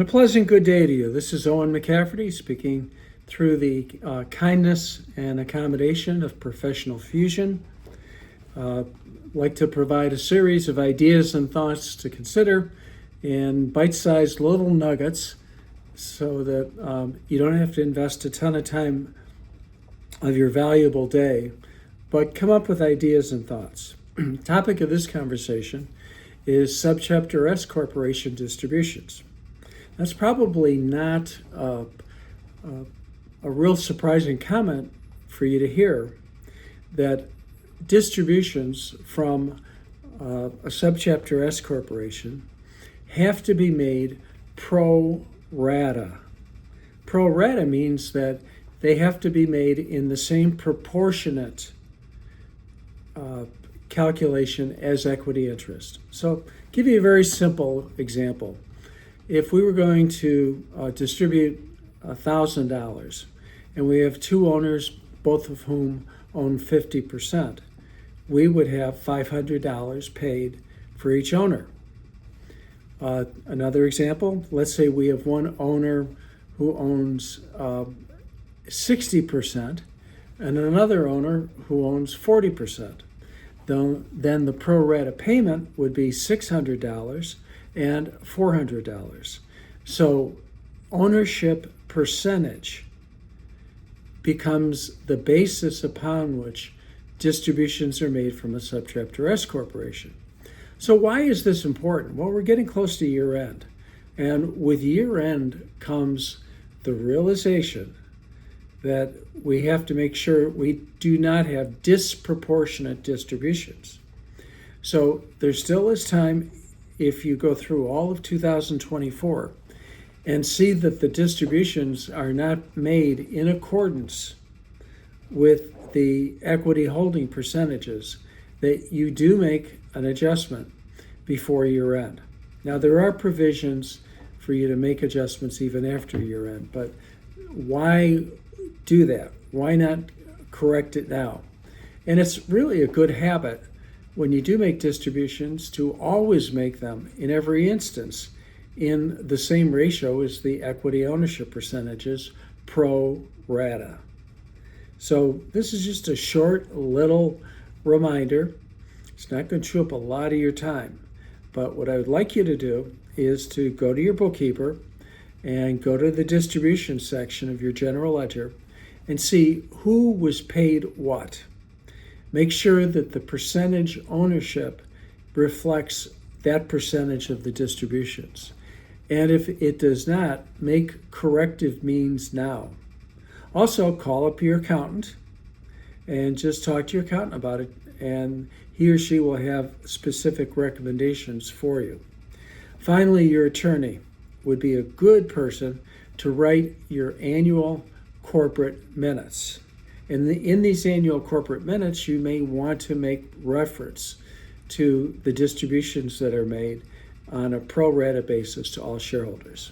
pleasant good day to you. This is Owen McCafferty speaking through the kindness and accommodation of professional fusion. Like to provide a series of ideas and thoughts to consider in bite-sized little nuggets so that you don't have to invest a ton of time of your valuable day, but come up with ideas and thoughts. Topic of this conversation is Subchapter S corporation distributions. That's probably not a real surprising comment for you to hear, that distributions from a Subchapter S corporation have to be made pro rata. Pro rata means that they have to be made in the same proportionate calculation as equity interest. So, give you a very simple example. If we were going to distribute $1,000 and we have two owners, both of whom own 50%, we would have $500 paid for each owner. Another example, let's say we have one owner who owns 60% and another owner who owns 40%. Then the pro rata payment would be $600 and $400. So ownership percentage becomes the basis upon which distributions are made from a Subchapter S corporation. So why is this important? Well, we're getting close to year end. And with year end comes the realization that we have to make sure we do not have disproportionate distributions. So there still is time, if you go through all of 2024 and see that the distributions are not made in accordance with the equity holding percentages, that you do make an adjustment before year end. Now, there are provisions for you to make adjustments even after year end, but why do that? Why not correct it now? And it's really a good habit when you do make distributions to always make them in every instance in the same ratio as the equity ownership percentages, pro rata. So this is just a short little reminder. It's not going to chew up a lot of your time, but what I would like you to do is to go to your bookkeeper and go to the distribution section of your general ledger and see who was paid what. Make sure that the percentage ownership reflects that percentage of the distributions. And if it does not, make corrective means now. Also, call up your accountant and just talk to your accountant about it, and he or she will have specific recommendations for you. Finally, your attorney would be a good person to write your annual corporate minutes. And in these annual corporate minutes, you may want to make reference to the distributions that are made on a pro rata basis to all shareholders.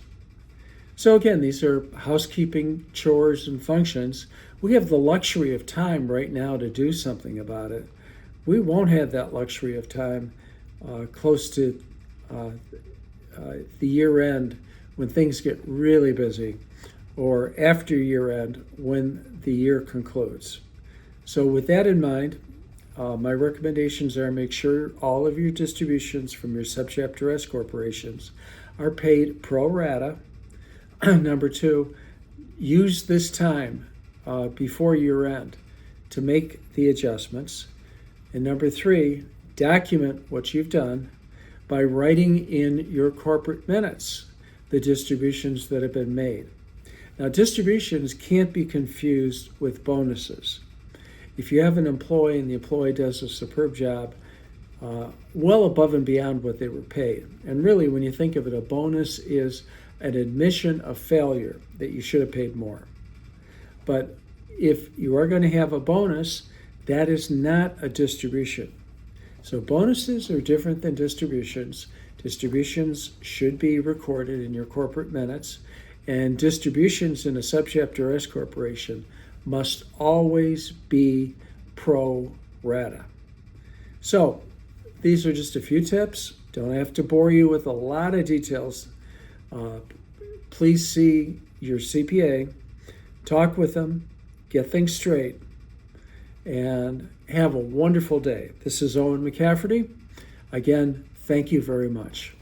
So again, these are housekeeping chores and functions. We have the luxury of time right now to do something about it. We won't have that luxury of time close to the year end when things get really busy, or after year end when the year concludes. So with that in mind, my recommendations are make sure all of your distributions from your Subchapter S corporations are paid pro rata. Number two, use this time before year end to make the adjustments. And number three, document what you've done by writing in your corporate minutes the distributions that have been made. Now, distributions can't be confused with bonuses. If you have an employee and the employee does a superb job, well above and beyond what they were paid. And really, when you think of it, a bonus is an admission of failure that you should have paid more. But if you are going to have a bonus, that is not a distribution. So bonuses are different than distributions. Distributions should be recorded in your corporate minutes, and distributions in a Subchapter S corporation must always be pro rata. So these are just a few tips. Don't have to bore you with a lot of details. please see your CPA, talk with them, get things straight, and have a wonderful day. This is Owen McCafferty. Again, thank you very much.